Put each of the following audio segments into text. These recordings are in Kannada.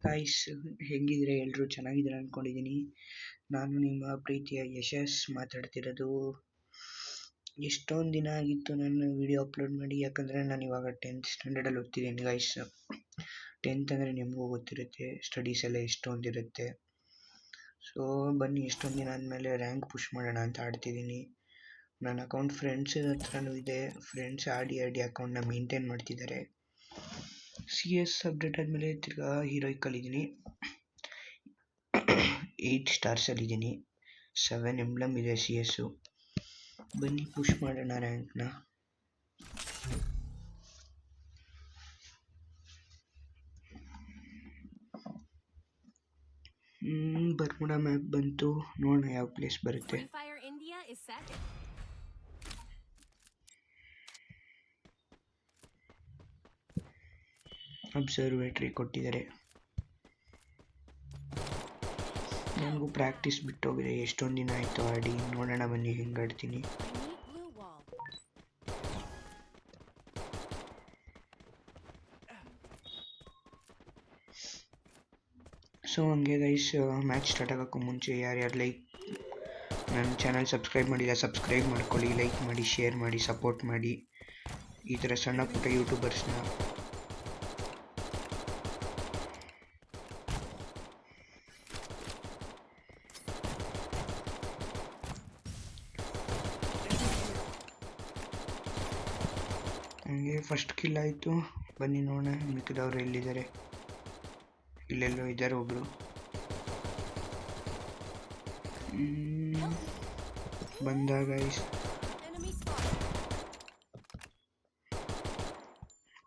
ಗಾಯ್ಸ್, ಹೆಂಗಿದ್ರೆ ಎಲ್ಲರೂ ಚೆನ್ನಾಗಿದ್ದೀರಾ ಅಂದ್ಕೊಂಡಿದ್ದೀನಿ. ನಾನು ನಿಮ್ಮ ಪ್ರೀತಿಯ ಯಶಸ್ ಮಾತಾಡ್ತಿರೋದು. ಎಷ್ಟೊಂದು ದಿನ ಆಗಿತ್ತು ನಾನು ವಿಡಿಯೋ ಅಪ್ಲೋಡ್ ಮಾಡಿ, ಯಾಕಂದರೆ ನಾನು ಇವಾಗ 10th ಸ್ಟ್ಯಾಂಡರ್ಡಲ್ಲಿ ಓದ್ತಿದ್ದೀನಿ ಗಾಯ್ಸ್. 10th ಅಂದರೆ ನಿಮಗೂ ಗೊತ್ತಿರುತ್ತೆ, ಸ್ಟಡೀಸ್ ಎಲ್ಲ ಎಷ್ಟೊಂದಿರುತ್ತೆ. ಸೊ ಬನ್ನಿ, ಎಷ್ಟೊಂದು ದಿನ ಆದಮೇಲೆ ರ್ಯಾಂಕ್ ಪುಷ್ ಮಾಡೋಣ ಅಂತ ಆಡ್ತಿದ್ದೀನಿ. ನನ್ನ ಅಕೌಂಟ್ ಫ್ರೆಂಡ್ಸ್ ಹತ್ರನೂ ಇದೆ. ಫ್ರೆಂಡ್ಸ್ ಆಡಿ ಅಕೌಂಟ್ನ ಮೇಂಟೈನ್ ಮಾಡ್ತಿದ್ದಾರೆ. CS ಅಪ್ಡೇಟ್ ಆದಮೇಲೆ ತಿರ್ಗಾ ಹೀರೋಯಿಕಲ್ಲಿದ್ದೀನಿ. 8 ಸ್ಟಾರ್ಸಲ್ಲಿದ್ದೀನಿ. 7 ಎಂಬ್ಲಮ್ ಇದೆ CS. ಬನ್ನಿ ಪುಷ್ ಮಾಡೋಣ ರ್ಯಾಂಕ್ನ. ಬರ್ಮುಡಾ ಮ್ಯಾಪ್ ಬಂತು, ನೋಡೋಣ ಯಾವ ಪ್ಲೇಸ್ ಬರುತ್ತೆ. ಅಬ್ಸರ್ವೇಟ್ರಿ ಕೊಟ್ಟಿದ್ದಾರೆ. ನನಗೂ ಪ್ರಾಕ್ಟೀಸ್ ಬಿಟ್ಟೋಗಿದೆ, ಎಷ್ಟೊಂದು ದಿನ ಆಯಿತು ಆಡಿ. ನೋಡೋಣ ಬನ್ನಿ ಹೆಂಗೆ ಆಡ್ತೀನಿ. ಸೊ ಹಂಗೆ ಗೈಸ್, ಮ್ಯಾಚ್ ಸ್ಟಾರ್ಟ್ ಆಗೋಕ್ಕೂ ಮುಂಚೆ ಯಾರ್ಯಾರು ನನ್ನ ಚಾನಲ್ ಸಬ್ಸ್ಕ್ರೈಬ್ ಮಾಡಿಲ್ಲ ಸಬ್ಸ್ಕ್ರೈಬ್ ಮಾಡ್ಕೊಳ್ಳಿ, ಲೈಕ್ ಮಾಡಿ, ಶೇರ್ ಮಾಡಿ, ಸಪೋರ್ಟ್ ಮಾಡಿ. ಈ ಥರ ಸಣ್ಣ ಪುಟ್ಟ ಯೂಟ್ಯೂಬರ್ಸ್ನ ಹಂಗೆ ಫಸ್ಟ್ ಕಿಲ್ ಆಯಿತು. ಬನ್ನಿ ನೋಡೋಣ ಮಿಕ್ಕಿದವ್ರು ಎಲ್ಲಿದ್ದಾರೆ. ಇಲ್ಲೆಲ್ಲೋ ಇದ್ದಾರೆ ಒಬ್ಬರು. ಬಂದಾಗ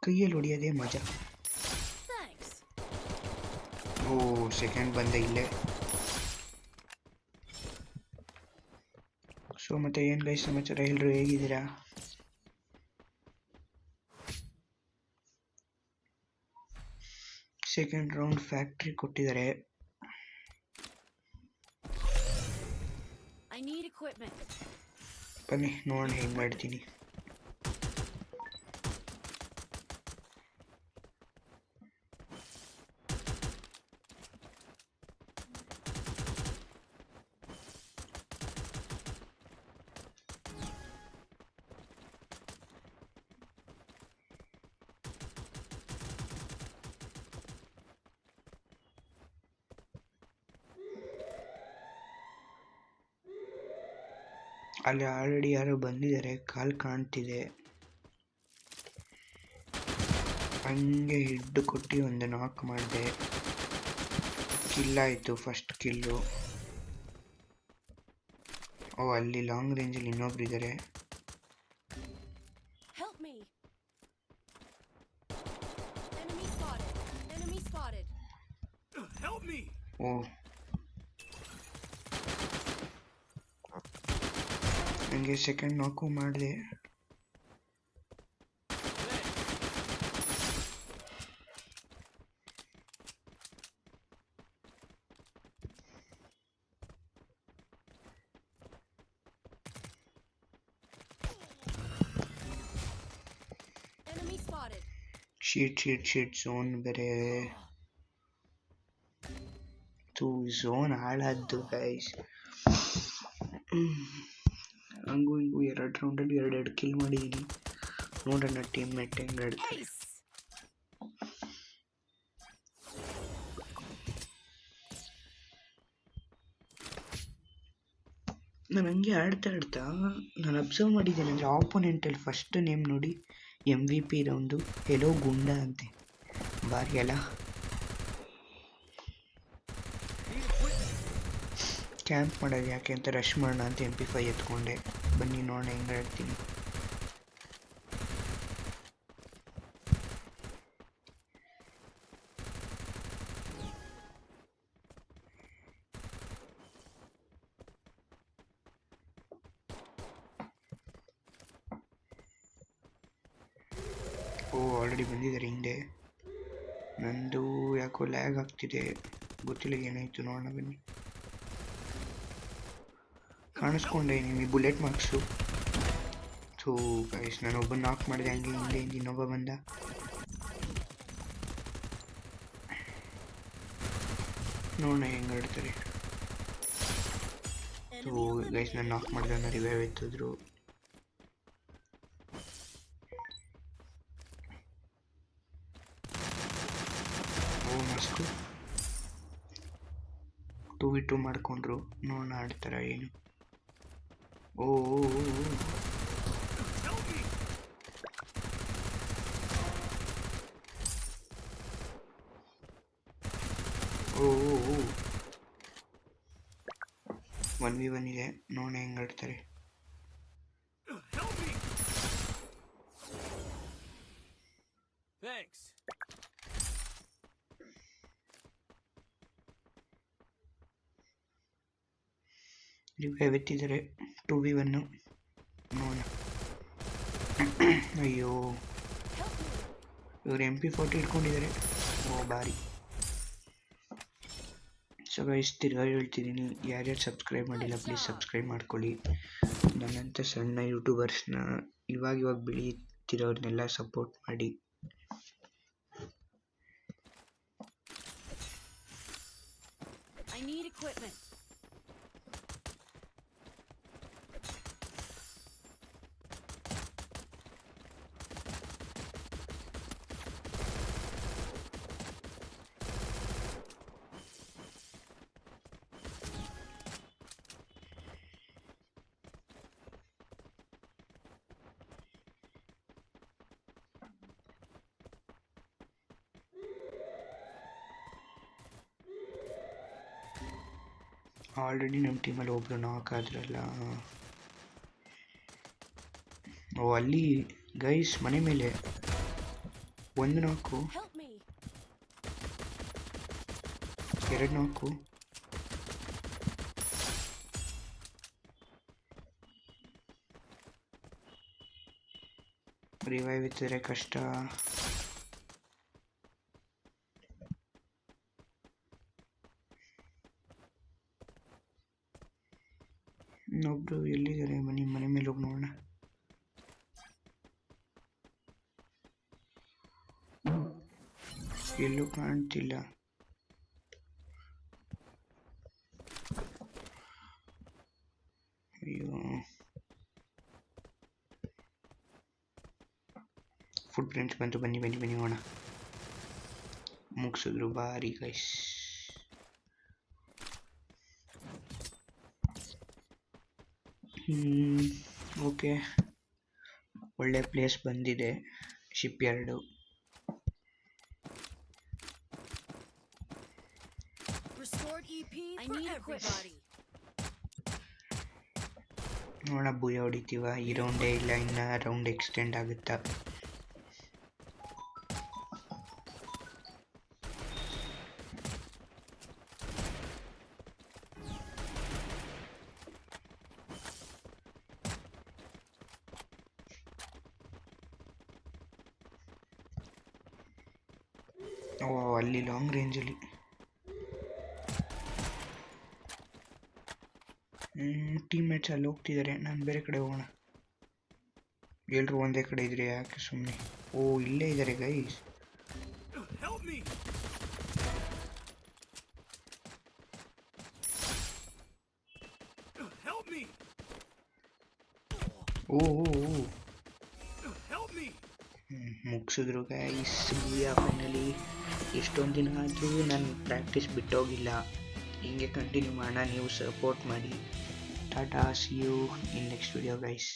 ಕೈಯಲ್ಲಿ ಹೊಡಿಯೋದೇ ಮಜಾ. ಓ ಸೆಕೆಂಡ್ ಬಂದ ಇಲ್ಲೇ. ಸೊ ಮತ್ತೆ ಏನು ಗೈಸ್ ಸಮಾಚಾರ, ಎಲ್ಲರೂ ಹೇಗಿದ್ದೀರಾ? ಸೆಕೆಂಡ್ ರೌಂಡ್ ಫ್ಯಾಕ್ಟ್ರಿ ಕೊಟ್ಟಿದ್ದಾರೆ. ಬನ್ನಿ ನೋಡೋಣ ಹೆಂಗೆ ಮಾಡ್ತೀನಿ. ಅಲ್ಲಿ ಆಲ್ರೆಡಿ ಯಾರೋ ಬಂದಿದ್ದಾರೆ, ಕಾಲ್ ಕಾಣ್ತಿದೆ. ಹಂಗೆ ಹಿಡ್ಡು ಕೊಟ್ಟು ಒಂದು ನಾಕ್ ಮಾಡಿದೆ. ಕಿಲ್ ಆಯಿತು, ಫಸ್ಟ್ ಕಿಲ್ಲು. ಓ ಅಲ್ಲಿ ಲಾಂಗ್ ರೇಂಜಲ್ಲಿ ಇನ್ನೊಬ್ರು ಇದ್ದಾರೆ. ಓ ನನಗೆ ಸೆಕೆಂಡ್ ನಾಕು ಮಾಡಿದೆ. ಶೀಟ್ ಝೋನ್ ಬೇರೆ. ಝೋನ್ ಹಾಳಾದ್ದು ಗೈಸ್. ಹಂಗೂ ಹಿಂಗೂ 2 ರೌಂಡಲ್ಲಿ 2 ಕಿಲ್ ಮಾಡಿದ್ದೀನಿ. ನೋಡೋಣ ಟೀಮ್ ಮೇಟ್ ಹೆಂಗೆ ಆಡ್ತಾರೆ. ನಾನು ಹಂಗೆ ಆಡ್ತಾ ನಾನು ಅಬ್ಸರ್ವ್ ಮಾಡಿದ್ದೇನೆ ಅಂದರೆ ಆಪೋನೆಂಟಲ್ಲಿ ಫಸ್ಟ್ ನೇಮ್ ನೋಡಿ MVP ಇರೋದು ಎಲ್ಲೋ ಗುಂಡ ಅಂತೆ. ಬಾರಿ ಅಲ್ಲ. ಕ್ಯಾಂಪ್ ಮಾಡೋದು ಯಾಕೆ ಅಂತ ರಶ್ ಮಾಡೋಣ ಅಂತ MP5 ಎತ್ಕೊಂಡೆ. ಬನ್ನಿ ನೋಡೋಣ ಹೆಂಗೆ ಆಡ್ತೀನಿ. ಓ ಆಲ್ರೆಡಿ ಬಂದಿದ್ದಾರೆ ಹಿಂದೆ. ನಂದು ಯಾಕೋ ಲ್ಯಾಗ್ ಆಗ್ತಿದೆ, ಗೊತ್ತಿಲ್ಲ ಏನಾಯಿತು. ನೋಡೋಣ ಬನ್ನಿ. ಕಾಣಿಸ್ಕೊಂಡೆ ನಿಮಗೆ ಬುಲೆಟ್ ಮಾರ್ಕ್ಸು. ಸೊ ಗೈಸ್ ನಾನು ಒಬ್ಬನ ನಾಕ್ ಮಾಡಿದೆ, ಹಂಗೆ ಹಿಂದೆ ಇನ್ನೊಬ್ಬ ಬಂದ. ನೋಡೋಣ ಹೆಂಗೆ ಆಡ್ತಾರೆ. ಸೊ ಗೈಸ್ ನಾನು ನಾಕ್ ಮಾಡಿದ ರಿವೈವ್ ಎತ್ತಿದ್ರು. ಓ ಮಸ್ತು 2v2 ಮಾಡ್ಕೊಂಡ್ರು. ನೋಡೋಣ ಆಡ್ತಾರ ಏನು. ಓ ಓ 1v1 ಇದೆ. ನೋಡೋಣ ಹೆಂಗೆ ಆಡ್ತಾರೆ. ರಿವೈವ್ ಎತ್ತಿದ್ದಾರೆ 2v1. ನೋಡೋಣ. ಅಯ್ಯೋ ಇವರು MP40 ಇಟ್ಕೊಂಡಿದ್ದಾರೆ. ಓ ಬಾರಿ. ಸೊ ಗೈಸ್ ತಿರ್ಗಾ ಹೇಳ್ತಿದ್ದೀನಿ, ಯಾರ್ಯಾರು ಸಬ್ಸ್ಕ್ರೈಬ್ ಮಾಡಿಲ್ಲ ಪ್ಲೀಸ್ ಸಬ್ಸ್ಕ್ರೈಬ್ ಮಾಡ್ಕೊಳ್ಳಿ. ನನ್ನಂಥ ಸಣ್ಣ ಯೂಟ್ಯೂಬರ್ಸ್ನ ಇವಾಗ ಬೆಳೀತಿರೋರ್ನೆಲ್ಲ ಸಪೋರ್ಟ್ ಮಾಡಿ. ಆಲ್ರೆಡಿ ನಮ್ಮ ಟೀಮಲ್ಲಿ ಒಬ್ರು ನಾಕ್ ಆದ್ರಲ್ಲ. ಓ ಅಲ್ಲಿ ಗೈಸ್ ಮನೆ ಮೇಲೆ 1 ನಾಕು 2 ನಾಕು. ರಿವೈವ್ ಇತ್ತಿದ್ರೆ ಕಷ್ಟ. ಇನ್ನೊಬ್ರು ಎಲ್ಲಿದ್ದಾರೆ? ಮನೆ ಮೇಲೆ ಹೋಗಿ ನೋಡೋಣ. ಎಲ್ಲೂ ಕಾಣ್ತಿಲ್ಲ. ಅಯ್ಯೋ ಫುಡ್ ಪ್ರಿಂಟ್ಸ್ ಬಂತು. ಬನ್ನಿ ಹೋಗೋಣ. ಮುಗಿಸಿದ್ರು ಬಾರಿ ಗೈಸ್. ಓಕೆ ಒಳ್ಳೆ ಪ್ಲೇಸ್ ಬಂದಿದೆ. Ship yard. ನೋಡೋಣ ಬೂಯ ಹೊಡಿತೀವ. ಈ ರೌಂಡೇ ಇಲ್ಲ, ಇನ್ನು ರೌಂಡ್ ಎಕ್ಸ್ಟೆಂಡ್ ಆಗುತ್ತಾ? ಓ ಅಲ್ಲಿ ಲಾಂಗ್ ರೇಂಜಲ್ಲಿ ಟೀಮ್ಮೇಟ್ಸ್ ಅಲ್ಲಿ ಹೋಗ್ತಿದ್ದಾರೆ. ನಾನು ಬೇರೆ ಕಡೆ ಹೋಗೋಣ. ಎಲ್ಲರೂ ಒಂದೇ ಕಡೆ ಇದ್ರೆ ಯಾಕೆ ಸುಮ್ಮನೆ. ಓ ಇಲ್ಲೇ ಇದ್ದಾರೆ ಗೈಸ್. ಓ ಮುಗಿಸಿದ್ರು ಗೈಸ್. ಫೈನಲಿ ಎಷ್ಟೊಂದು ದಿನ ಆದರೂ ನಾನು ಪ್ರಾಕ್ಟೀಸ್ ಬಿಟ್ಟೋಗಿಲ್ಲ. ಹಿಂಗೆ ಕಂಟಿನ್ಯೂ ಮಾಡೋಣ. ನೀವು ಸಪೋರ್ಟ್ ಮಾಡಿ. Tata, see you in next video guys.